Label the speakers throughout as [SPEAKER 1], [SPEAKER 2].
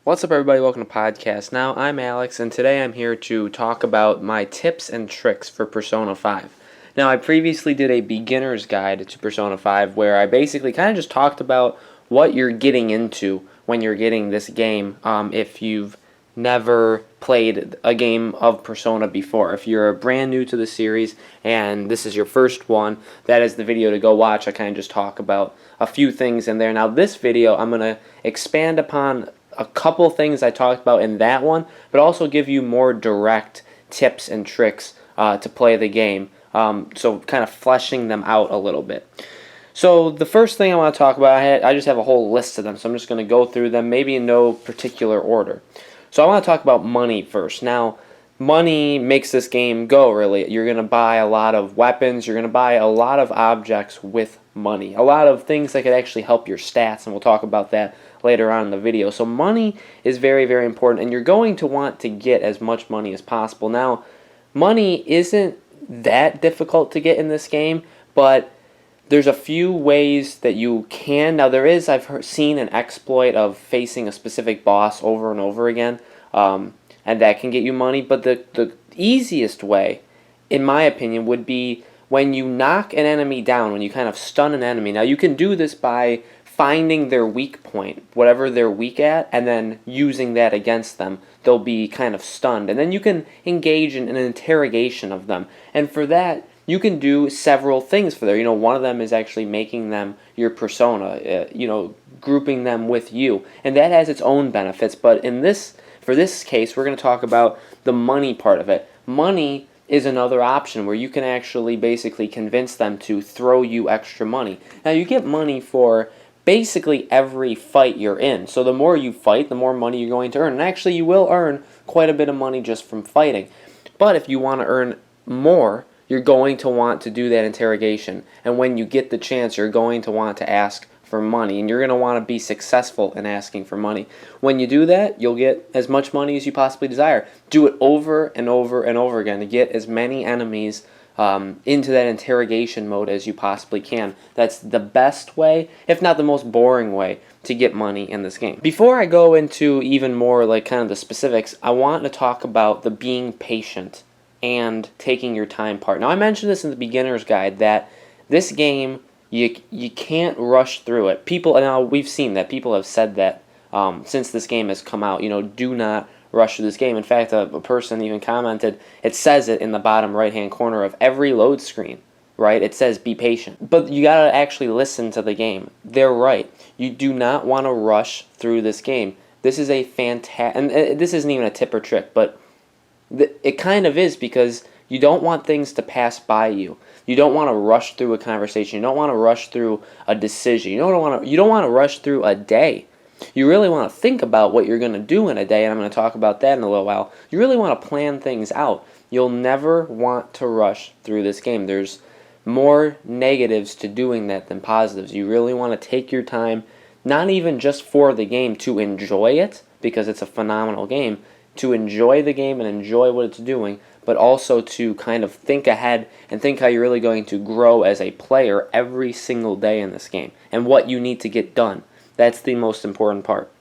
[SPEAKER 1] What's up, everybody? Welcome to Podcast Now. I'm Alex, and today I'm here to talk about my tips and tricks for Persona 5. Now, I previously did a beginner's guide to Persona 5 where I basically kind of just talked about what you're getting into when you're getting this game if you've never played a game of Persona before. If you're brand new to the series and this is your first one, that is the video to go watch. I kind of just talk about a few things in there. Now, this video, I'm going to expand upon a couple things I talked about in that one, but also give you more direct tips and tricks to play the game. So kind of fleshing them out a little bit. So the first thing I want to talk about, I just have a whole list of them, so I'm just going to go through them, maybe in no particular order. So I want to talk about money first. Now, money makes this game go, really. You're going to buy a lot of weapons, you're going to buy a lot of objects with money. A lot of things that could actually help your stats, and we'll talk about that later on in the video. So money is very, very important, and you're going to want to get as much money as possible. Now, money isn't that difficult to get in this game, but there's a few ways that you can. Now, I've seen an exploit of facing a specific boss over and over again, and that can get you money, but the easiest way, in my opinion, would be when you knock an enemy down, when you kind of stun an enemy. Now, you can do this by finding their weak point, whatever they're weak at, and then using that against them. They'll be kind of stunned. And then you can engage in an interrogation of them. And for that, you can do several things for there. One of them is actually making them your persona, grouping them with you. And that has its own benefits. But for this case, we're going to talk about the money part of it. Money is another option where you can actually basically convince them to throw you extra money. Now, you get money for basically every fight you're in. So the more you fight, the more money you're going to earn. And actually, you will earn quite a bit of money just from fighting. But if you want to earn more, you're going to want to do that interrogation. And when you get the chance, you're going to want to ask for money. And you're going to want to be successful in asking for money. When you do that, you'll get as much money as you possibly desire. Do it over and over and over again to get as many enemies into that interrogation mode as you possibly can. That's the best way, if not the most boring way, to get money in this game. Before I go into even more like kind of the specifics, I want to talk about the being patient and taking your time part. Now, I mentioned this in the beginner's guide that this game, you can't rush through it. Now we've seen that. People have said that since this game has come out, do not rush through this game. In fact, a person even commented, it says it in the bottom right-hand corner of every load screen, right? It says, be patient. But you got to actually listen to the game. They're right. You do not want to rush through this game. This is a fantastic, and this isn't even a tip or trick, but it kind of is, because you don't want things to pass by you. You don't want to rush through a conversation. You don't want to rush through a decision. You don't want to rush through a day. You really want to think about what you're going to do in a day, and I'm going to talk about that in a little while. You really want to plan things out. You'll never want to rush through this game. There's more negatives to doing that than positives. You really want to take your time, not even just for the game to enjoy it, because it's a phenomenal game, to enjoy the game and enjoy what it's doing, but also to kind of think ahead and think how you're really going to grow as a player every single day in this game and what you need to get done. That's the most important part.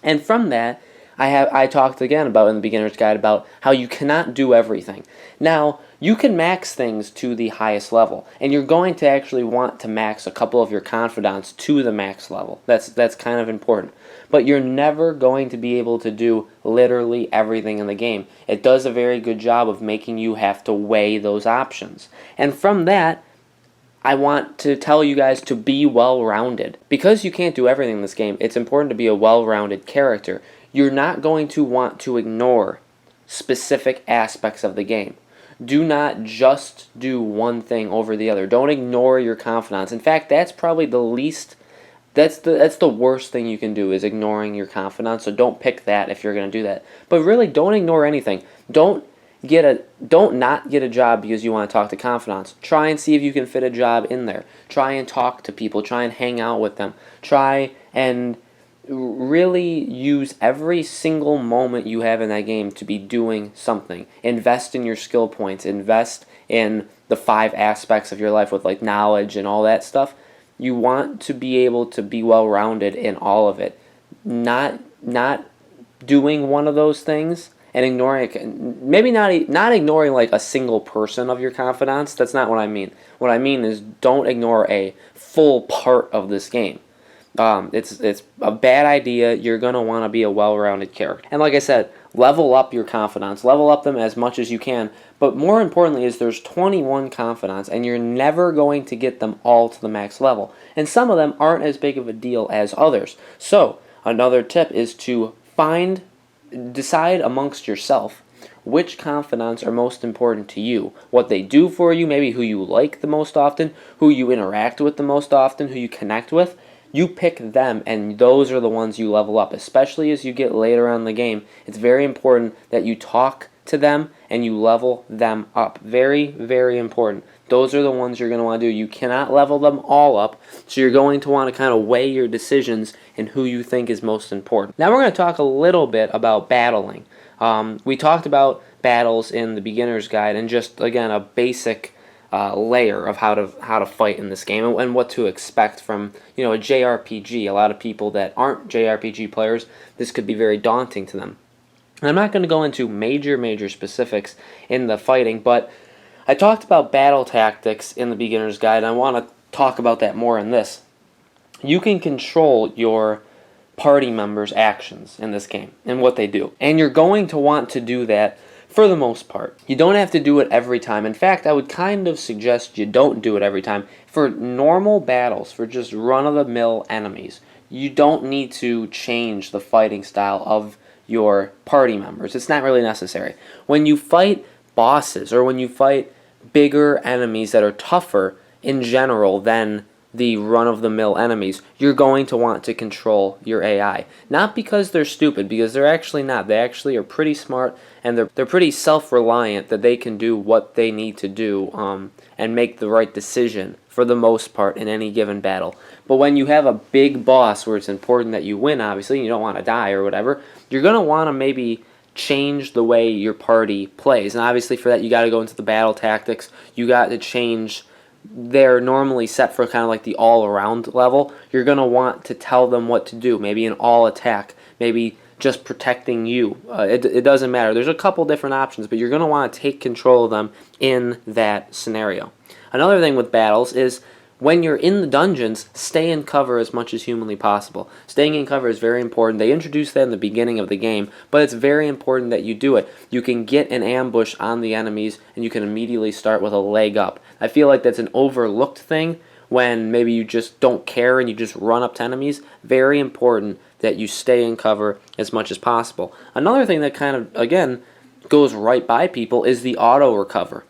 [SPEAKER 1] And from that, I talked again about in the beginner's guide about how you cannot do everything. Now, you can max things to the highest level, and you're going to actually want to max a couple of your confidants to the max level. That's kind of important. But you're never going to be able to do literally everything in the game. It does a very good job of making you have to weigh those options. And from that, I want to tell you guys to be well-rounded. Because you can't do everything in this game, it's important to be a well-rounded character. You're not going to want to ignore specific aspects of the game. Do not just do one thing over the other. Don't ignore your confidants. In fact, that's probably the least... That's the worst thing you can do, is ignoring your confidants. So don't pick that if you're going to do that. But really, don't ignore anything. Don't not get a job because you want to talk to confidants. Try and see if you can fit a job in there. Try and talk to people. Try and hang out with them. Try and really use every single moment you have in that game to be doing something. Invest in your skill points. Invest in the 5 aspects of your life with like knowledge and all that stuff. You want to be able to be well-rounded in all of it. Not not doing one of those things and ignoring, maybe not ignoring like a single person of your confidants. That's not what I mean. What I mean is don't ignore a full part of this game. It's a bad idea. You're going to want to be a well-rounded character. And like I said, level up your confidants. Level up them as much as you can. But more importantly is there's 21 confidants, and you're never going to get them all to the max level. And some of them aren't as big of a deal as others. So another tip is to decide amongst yourself which confidants are most important to you, what they do for you, maybe who you like the most often, who you interact with the most often, who you connect with. You pick them, and those are the ones you level up, especially as you get later on in the game. It's very important that you talk to them and you level them up. Very, very important. Those are the ones you're going to want to do. You cannot level them all up, so you're going to want to kind of weigh your decisions and who you think is most important. Now we're going to talk a little bit about battling. We talked about battles in the beginner's guide and just, again, a basic layer of how to fight in this game and what to expect from a JRPG. A lot of people that aren't JRPG players, this could be very daunting to them. And I'm not going to go into major specifics in the fighting, but I talked about battle tactics in the beginner's guide, and I want to talk about that more in this. You can control your party members' actions in this game and what they do, and you're going to want to do that for the most part. You don't have to do it every time. In fact, I would kind of suggest you don't do it every time. For normal battles, for just run-of-the-mill enemies, you don't need to change the fighting style of your party members. It's not really necessary. When you fight bosses or when you fight bigger enemies that are tougher in general than the run-of-the-mill enemies, you're going to want to control your AI. Not because they're stupid, because they're actually not. They actually are pretty smart, and they're pretty self-reliant that they can do what they need to do and make the right decision for the most part in any given battle. But when you have a big boss where it's important that you win, obviously, and you don't want to die or whatever, you're going to want to maybe change the way your party plays. And obviously for that you got to go into the battle tactics. You got to change. They're normally set for kind of like the all-around level. You're going to want to tell them what to do. Maybe an all-attack. Maybe just protecting you. It doesn't matter. There's a couple different options, but you're going to want to take control of them in that scenario. Another thing with battles is when you're in the dungeons, stay in cover as much as humanly possible. Staying in cover is very important. They introduced that in the beginning of the game, but it's very important that you do it. You can get an ambush on the enemies, and you can immediately start with a leg up. I feel like that's an overlooked thing when maybe you just don't care and you just run up to enemies. Very important that you stay in cover as much as possible. Another thing that kind of, again, goes right by people is the auto-recover.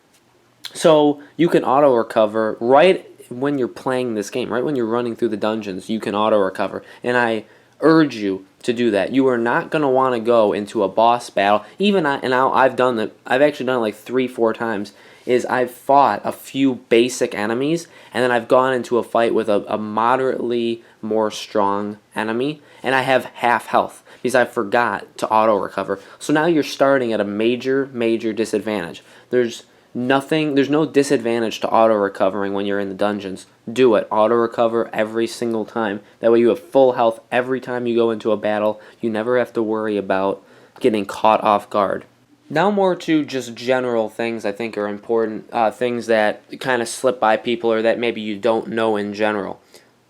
[SPEAKER 1] So you can auto-recover right when you're playing this game, right when you're running through the dungeons, you can auto-recover. And I urge you to do that. You are not going to want to go into a boss battle. I've done that. I've actually done it like 3-4 times. I've fought a few basic enemies, and then I've gone into a fight with a moderately more strong enemy, and I have half health because I forgot to auto-recover. So now you're starting at a major disadvantage. There's no disadvantage to auto-recovering when you're in the dungeons. Do it. Auto-recover every single time. That way you have full health every time you go into a battle. You never have to worry about getting caught off guard. Now more to just general things I think are important, things that kind of slip by people or that maybe you don't know in general.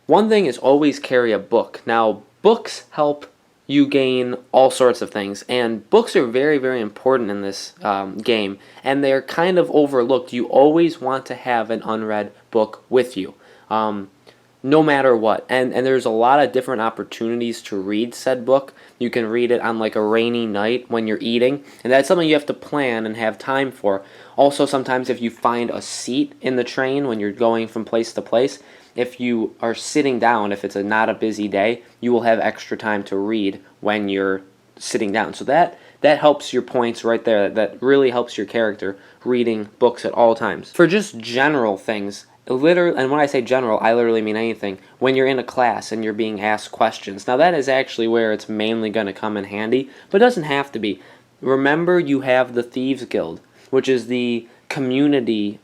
[SPEAKER 1] One thing is always carry a book. Now, books help you gain all sorts of things, and books are very important in this game, and they're kind of overlooked. You always want to have an unread book with you, no matter what, and there's a lot of different opportunities to read said book. You can read it on like a rainy night when you're eating, and that's something you have to plan and have time for. Also, sometimes if you find a seat in the train when you're going from place to place, if you are sitting down, if it's not a busy day, you will have extra time to read when you're sitting down. So that helps your points right there. That really helps your character, reading books at all times. For just general things, and when I say general, I literally mean anything. When you're in a class and you're being asked questions, now that is actually where it's mainly going to come in handy, but it doesn't have to be. Remember, you have the Thieves Guild, which is the community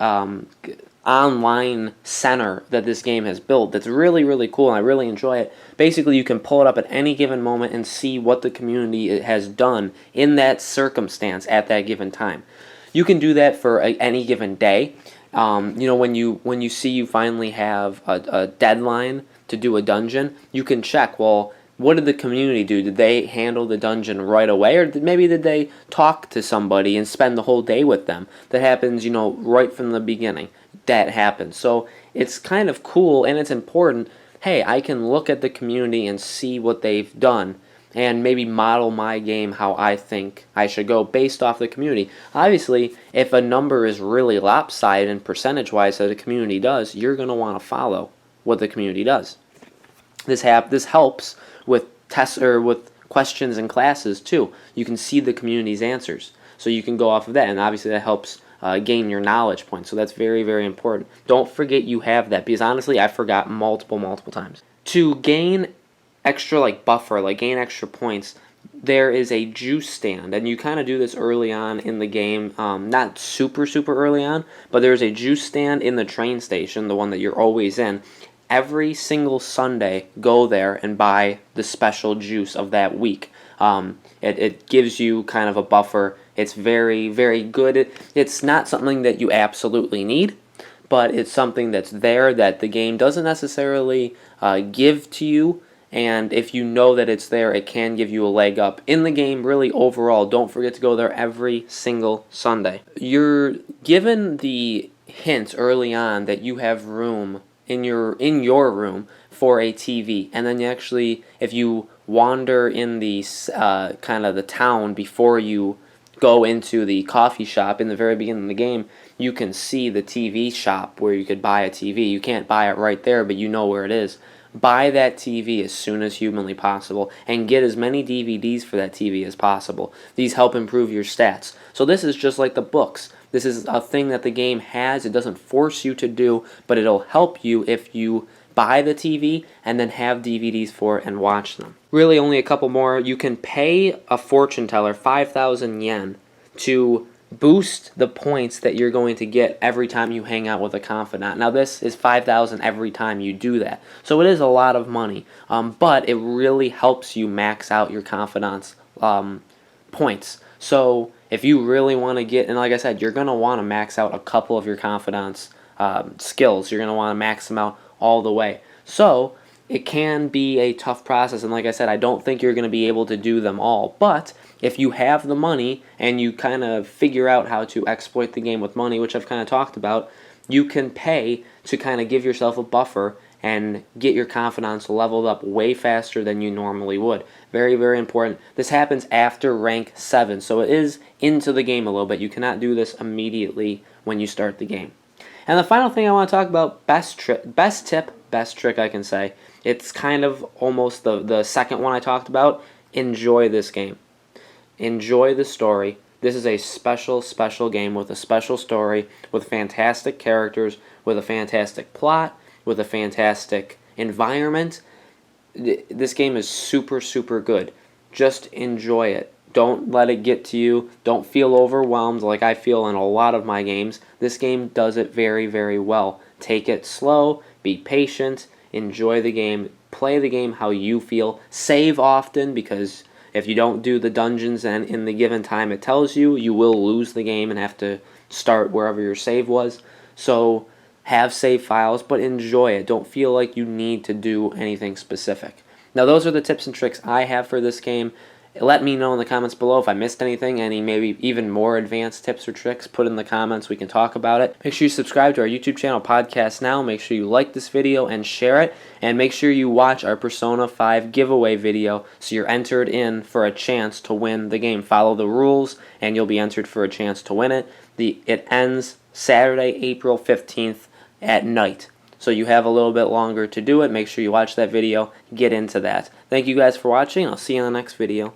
[SPEAKER 1] online center that this game has built that's really, really cool, and I really enjoy it. Basically, you can pull it up at any given moment and see what the community has done in that circumstance at that given time. You can do that for any given day. When you see you finally have a deadline to do a dungeon, you can check, well, what did the community do? Did they handle the dungeon right away, or maybe did they talk to somebody and spend the whole day with them? That happens, right from the beginning. That happens. So it's kind of cool, and it's important. Hey, I can look at the community and see what they've done and maybe model my game how I think I should go based off the community. Obviously, if a number is really lopsided and percentage-wise that the community does, you're going to want to follow what the community does. This helps with tests or with questions in classes too. You can see the community's answers, so you can go off of that, and obviously that helps gain your knowledge points. So that's very, very important. Don't forget you have that, because honestly, I forgot multiple times. To gain extra buffer, gain extra points, there is a juice stand, and you kind of do this early on in the game, not super early on, but there's a juice stand in the train station, the one that you're always in. Every single Sunday, go there and buy the special juice of that week. It gives you kind of a buffer. It's very, very good. It's not something that you absolutely need, but it's something that's there that the game doesn't necessarily give to you. And if you know that it's there, it can give you a leg up in the game. Really, overall, don't forget to go there every single Sunday. You're given the hint early on that you have room in your room for a TV, and then if you wander in the kind of the town before you go into the coffee shop in the very beginning of the game, you can see the TV shop where you could buy a TV. You can't buy it right there, but you know where it is. Buy that TV as soon as humanly possible and get as many DVDs for that TV as possible. These help improve your stats. So this is just like the books. This is a thing that the game has. It doesn't force you to do, but it'll help you if you buy the TV and then have DVDs for it and watch them. Really only a couple more. You can pay a fortune teller 5,000 yen to boost the points that you're going to get every time you hang out with a confidant. Now this is 5,000 every time you do that, so it is a lot of money, but it really helps you max out your confidant's points. So if you really want to get, and like I said, you're going to want to max out a couple of your confidant's skills. You're going to want to max them out all the way. So it can be a tough process, and like I said, I don't think you're going to be able to do them all, but if you have the money and you kind of figure out how to exploit the game with money, which I've kind of talked about, you can pay to kind of give yourself a buffer and get your confidence leveled up way faster than you normally would. Very, very important. This happens after rank 7, so it is into the game a little bit. You cannot do this immediately when you start the game. And the final thing I want to talk about, best trick I can say, it's kind of almost the second one I talked about. Enjoy this game. Enjoy the story. This is a special game with a special story, with fantastic characters, with a fantastic plot, with a fantastic environment. This game is super good. Just enjoy it. Don't let it get to you. Don't feel overwhelmed like I feel in a lot of my games. This game does it very, very well. Take it slow, be patient, enjoy the game, play the game how you feel. Save often, because if you don't do the dungeons and in the given time it tells you, you will lose the game and have to start wherever your save was. So have save files, but enjoy it. Don't feel like you need to do anything specific. Now those are the tips and tricks I have for this game. Let me know in the comments below if I missed anything, any maybe even more advanced tips or tricks. Put in the comments, we can talk about it. Make sure you subscribe to our YouTube channel, Podcast Now. Make sure you like this video and share it. And make sure you watch our Persona 5 giveaway video so you're entered in for a chance to win the game. Follow the rules and you'll be entered for a chance to win it. It ends Saturday, April 15th at night. So you have a little bit longer to do it. Make sure you watch that video, get into that. Thank you guys for watching. I'll see you in the next video.